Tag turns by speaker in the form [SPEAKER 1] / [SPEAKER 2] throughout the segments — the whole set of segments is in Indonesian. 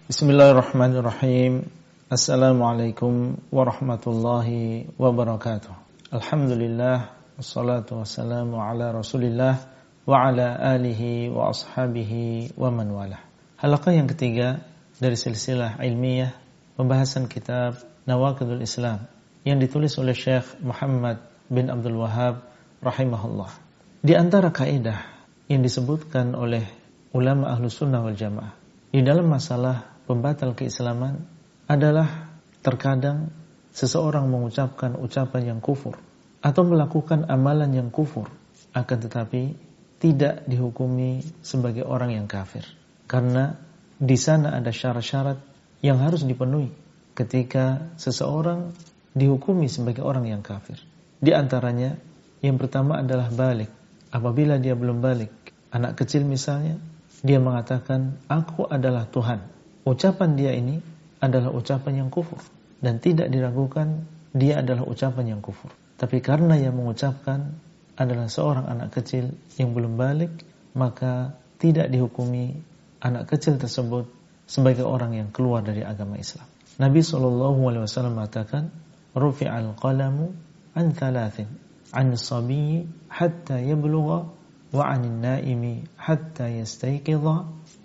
[SPEAKER 1] Bismillahirrahmanirrahim. Assalamualaikum warahmatullahi wabarakatuh. Alhamdulillah, wassalatu wassalamu ala Rasulillah wa ala alihi wa ashabihi wa man walah. Halaqah yang ketiga dari silsilah ilmiah pembahasan kitab Nawaqidul Islam yang ditulis oleh Syekh Muhammad bin Abdul Wahhab rahimahullah. Di antara kaidah yang disebutkan oleh ulama Ahlus Sunnah wal Jamaah di dalam masalah pembatal keislaman adalah terkadang seseorang mengucapkan ucapan yang kufur atau melakukan amalan yang kufur, akan tetapi tidak dihukumi sebagai orang yang kafir, karena di sana ada syarat-syarat yang harus dipenuhi ketika seseorang dihukumi sebagai orang yang kafir. Di antaranya yang pertama adalah balik. Apabila dia belum balik, anak kecil misalnya, dia mengatakan aku adalah Tuhan. Ucapan dia ini adalah ucapan yang kufur dan tidak diragukan dia adalah ucapan yang kufur. Tapi karena yang mengucapkan adalah seorang anak kecil yang belum balik, maka tidak dihukumi anak kecil tersebut sebagai orang yang keluar dari agama Islam. Nabi SAW mengatakan, "Rufi'al qalamu an thalathin, an sabiyyi hatta yablugha, wa 'anil naimi hatta yastayqidha,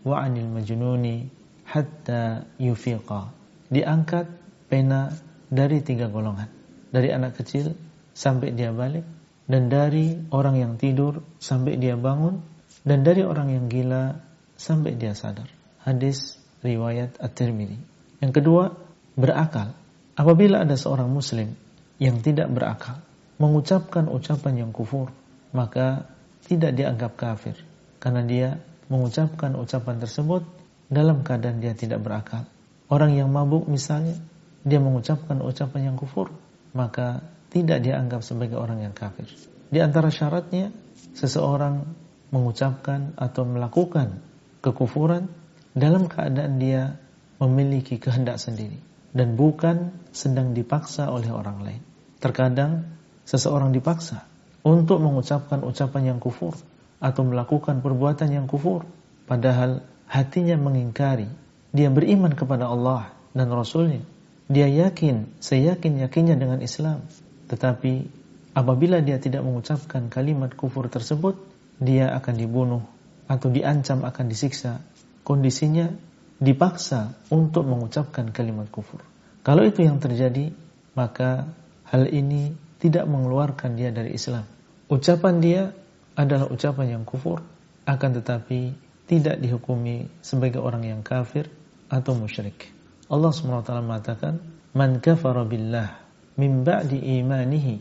[SPEAKER 1] wa 'anil majnuni hatta yufiqa." Diangkat pena dari 3 golongan, dari anak kecil sampai dia balik, dan dari orang yang tidur sampai dia bangun, dan dari orang yang gila sampai dia sadar. Hadis riwayat At-Tirmidzi. Yang kedua, berakal. Apabila ada seorang muslim yang tidak berakal mengucapkan ucapan yang kufur, maka tidak dianggap kafir, karena dia mengucapkan ucapan tersebut dalam keadaan dia tidak berakal. Orang yang mabuk misalnya, dia mengucapkan ucapan yang kufur, maka tidak dianggap sebagai orang yang kafir. Di antara syaratnya, seseorang mengucapkan atau melakukan kekufuran dalam keadaan dia memiliki kehendak sendiri dan bukan sedang dipaksa oleh orang lain. Terkadang seseorang dipaksa untuk mengucapkan ucapan yang kufur atau melakukan perbuatan yang kufur, padahal hatinya mengingkari, dia beriman kepada Allah dan Rasulnya, dia yakin, seyakin-yakinnya dengan Islam. Tetapi apabila dia tidak mengucapkan kalimat kufur tersebut, dia akan dibunuh atau diancam akan disiksa. Kondisinya dipaksa untuk mengucapkan kalimat kufur. Kalau itu yang terjadi, maka hal ini tidak mengeluarkan dia dari Islam. Ucapan dia adalah ucapan yang kufur, akan tetapi tidak dihukumi sebagai orang yang kafir atau musyrik. Allah SWT mengatakan, "Man kafara billah min ba'di imanihi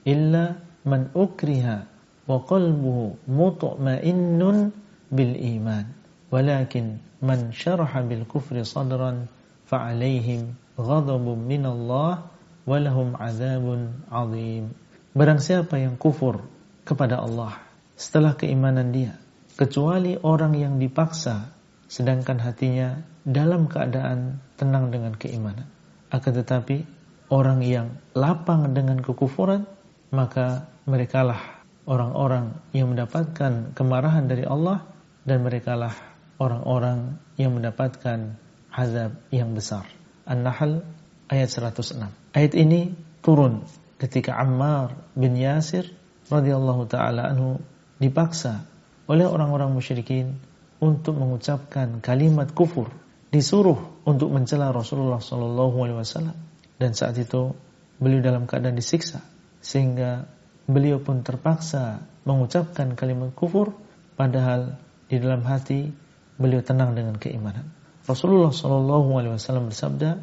[SPEAKER 1] illa man ukriha wa qalbuhu mutma'innun bil iman, walakin man syaraha bil kufri sadran fa'alaihim ghadabun minallah wa lahum 'adzabun 'adzim." Barang siapa yang kufur kepada Allah setelah keimanan dia, kecuali orang yang dipaksa sedangkan hatinya dalam keadaan tenang dengan keimanan, akan tetapi orang yang lapang dengan kekufuran, maka merekalah orang-orang yang mendapatkan kemarahan dari Allah, dan merekalah orang-orang yang mendapatkan azab yang besar. An-Nahl ayat 106. Ayat ini turun ketika Ammar bin Yasir radhiyallahu taala anhu dipaksa oleh orang-orang musyrikin untuk mengucapkan kalimat kufur, disuruh untuk mencela Rasulullah SAW, dan saat itu beliau dalam keadaan disiksa, sehingga beliau pun terpaksa mengucapkan kalimat kufur, padahal di dalam hati beliau tenang dengan keimanan. Rasulullah SAW bersabda,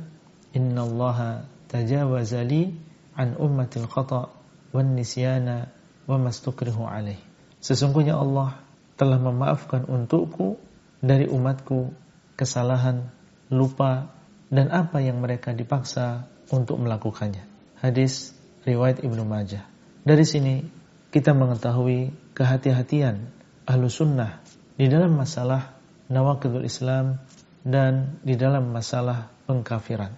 [SPEAKER 1] "Inna Allaha tajawaza li an ummatil khata' wan nisyana wa mastukrihu alaih." Sesungguhnya Allah telah memaafkan untukku dari umatku kesalahan, lupa, dan apa yang mereka dipaksa untuk melakukannya. Hadis riwayat Ibnu Majah. Dari sini kita mengetahui kehati-hatian Ahlus Sunnah di dalam masalah nawaqidul Islam dan di dalam masalah pengkafiran.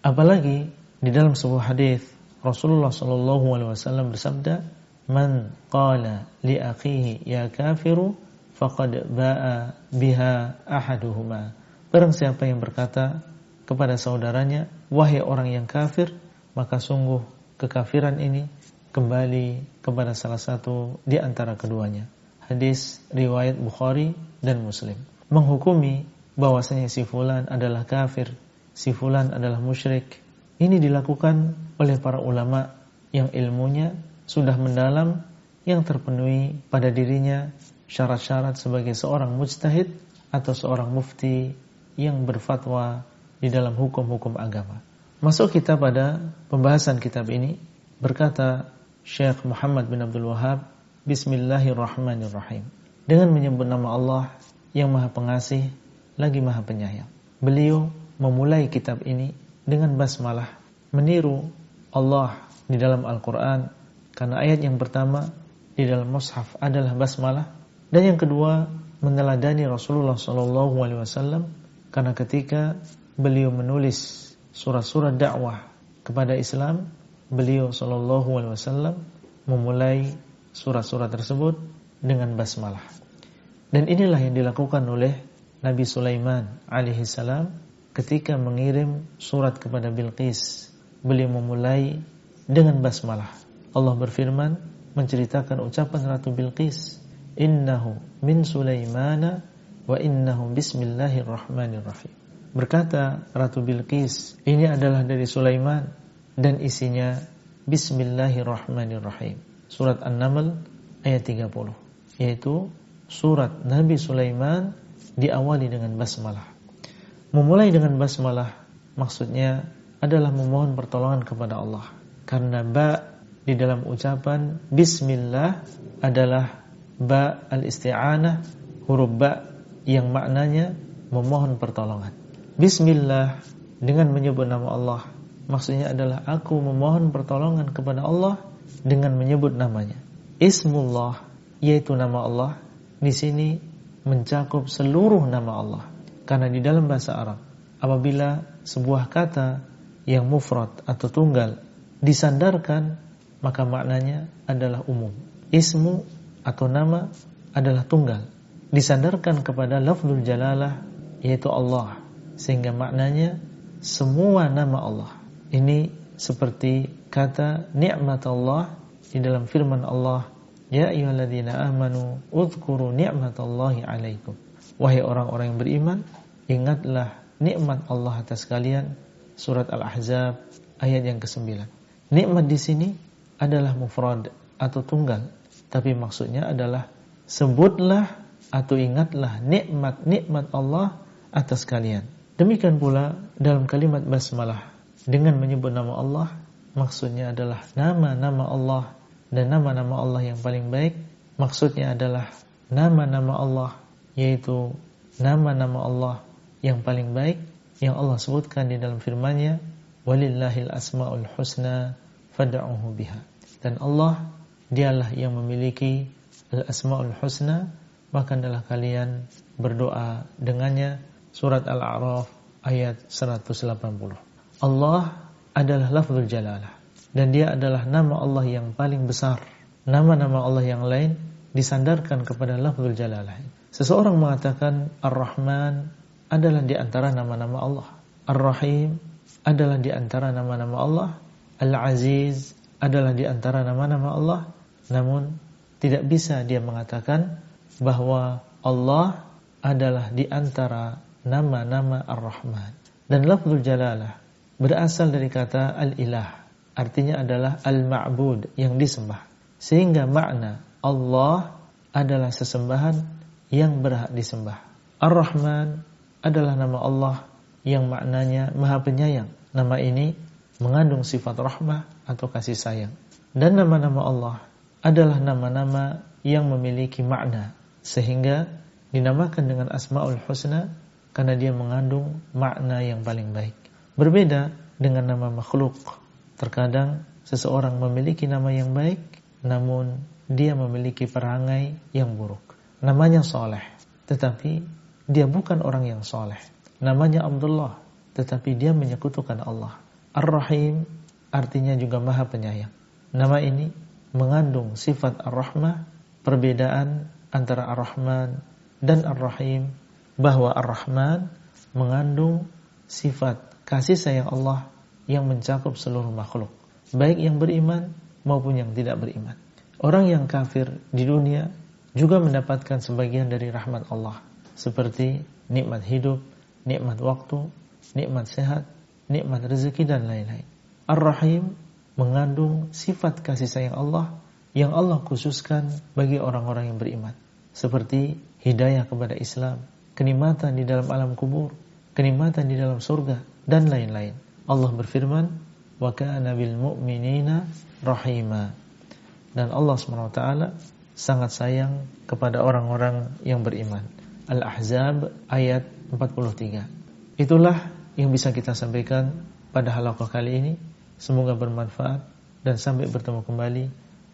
[SPEAKER 1] Apalagi di dalam sebuah hadis Rasulullah SAW bersabda, "Man qala li akhihi ya kafiru faqad ba'a biha ahaduhuma." Barang siapa yang berkata kepada saudaranya, wahai orang yang kafir, maka sungguh kekafiran ini kembali kepada salah satu di antara keduanya. Hadis riwayat Bukhari dan Muslim. Menghukumi bahwasanya si fulan adalah kafir, si fulan adalah musyrik, ini dilakukan oleh para ulama yang ilmunya sudah mendalam, yang terpenuhi pada dirinya syarat-syarat sebagai seorang mujtahid atau seorang mufti yang berfatwa di dalam hukum-hukum agama. Masuk kita pada pembahasan kitab ini, berkata Syekh Muhammad bin Abdul Wahhab, Bismillahirrahmanirrahim. Dengan menyebut nama Allah yang Maha Pengasih lagi Maha Penyayang. Beliau memulai kitab ini dengan basmalah, meniru Allah di dalam Al-Quran, karena ayat yang pertama di dalam mushaf adalah basmalah, dan yang kedua meneladani Rasulullah SAW, karena ketika beliau menulis surat-surat dakwah kepada Islam, beliau SAW memulai surat-surat tersebut dengan basmalah. Dan inilah yang dilakukan oleh Nabi Sulaiman alaihissalam ketika mengirim surat kepada Bilqis. Beliau memulai dengan basmalah. Allah berfirman menceritakan ucapan Ratu Bilqis, innahu min Sulaimana wa innahu bismillahirrahmanirrahim. Berkata Ratu Bilqis, ini adalah dari Sulaiman dan isinya bismillahirrahmanirrahim. Surat An-Naml ayat 30, yaitu surat Nabi Sulaiman diawali dengan basmalah. Memulai dengan basmalah maksudnya adalah memohon pertolongan kepada Allah, karena ba di dalam ucapan bismillah adalah ba al-isti'anah, huruf ba yang maknanya memohon pertolongan. Bismillah dengan menyebut nama Allah maksudnya adalah aku memohon pertolongan kepada Allah dengan menyebut namanya. Ismullah, yaitu nama Allah, di sini mencakup seluruh nama Allah. Karena di dalam bahasa Arab, apabila sebuah kata yang mufrad atau tunggal disandarkan, maka maknanya adalah umum. Ismu atau nama adalah tunggal, disandarkan kepada lafzul jalalah, yaitu Allah, sehingga maknanya semua nama Allah. Ini seperti kata ni'matullah di dalam firman Allah, ya ayyuhalladzina amanu udhkuru ni'matallahi 'alaikum. Wahai orang-orang yang beriman, ingatlah nikmat Allah atas kalian. Surat Al-Ahzab ayat yang ke-9. Nikmat di sini adalah mufrad atau tunggal, tapi maksudnya adalah sebutlah atau ingatlah nikmat-nikmat Allah atas kalian. Demikian pula dalam kalimat basmalah, dengan menyebut nama Allah maksudnya adalah nama-nama Allah, dan nama-nama Allah yang paling baik maksudnya adalah nama-nama Allah, yaitu nama-nama Allah yang paling baik yang Allah sebutkan di dalam firman-Nya, walillahil asmaul husna fad'uhu biha. Dan Allah dialah yang memiliki al-asmaul husna, maka adalah kalian berdoa dengannya. Surat Al-A'raf ayat 180. Allah adalah lafzul jalalah, dan dia adalah nama Allah yang paling besar. Nama-nama Allah yang lain disandarkan kepada lafzul jalalah. Seseorang mengatakan Ar-Rahman adalah di antara nama-nama Allah, Ar-Rahim adalah di antara nama-nama Allah, Al-Aziz adalah di antara nama-nama Allah, namun tidak bisa dia mengatakan bahwa Allah adalah di antara nama-nama Ar-Rahman. Dan lafzul jalalah berasal dari kata al-ilah, artinya adalah al-ma'bud, yang disembah. Sehingga makna Allah adalah sesembahan yang berhak disembah. Ar-Rahman adalah nama Allah yang maknanya Maha Penyayang. Nama ini mengandung sifat rahmah atau kasih sayang. Dan nama-nama Allah adalah nama-nama yang memiliki makna, sehingga dinamakan dengan Asmaul Husna karena dia mengandung makna yang paling baik. Berbeda dengan nama makhluk. Terkadang seseorang memiliki nama yang baik, namun dia memiliki perangai yang buruk. Namanya soleh, tetapi dia bukan orang yang soleh. Namanya Abdullah, tetapi dia menyekutukan Allah. Ar-Rahim artinya juga Maha Penyayang. Nama ini mengandung sifat Ar-Rahmah. Perbedaan antara Ar-Rahman dan Ar-Rahim, bahwa Ar-Rahman mengandung sifat kasih sayang Allah yang mencakup seluruh makhluk, baik yang beriman maupun yang tidak beriman. Orang yang kafir di dunia juga mendapatkan sebagian dari rahmat Allah, seperti nikmat hidup, nikmat waktu, nikmat sehat, nikmat rezeki dan lain-lain. Ar-Rahim mengandung sifat kasih sayang Allah yang Allah khususkan bagi orang-orang yang beriman, seperti hidayah kepada Islam, kenikmatan di dalam alam kubur, kenikmatan di dalam surga, dan lain-lain. Allah berfirman, wa kana bil mu'minina rahima. Dan Allah SWT sangat sayang kepada orang-orang yang beriman. Al-Ahzab ayat 43. Itulah yang bisa kita sampaikan pada halaqah kali ini. Semoga bermanfaat dan sampai bertemu kembali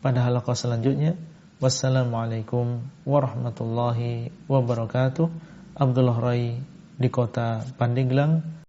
[SPEAKER 1] pada halaqah selanjutnya. Wassalamualaikum warahmatullahi wabarakatuh. Abdullah Rai di kota Pandeglang.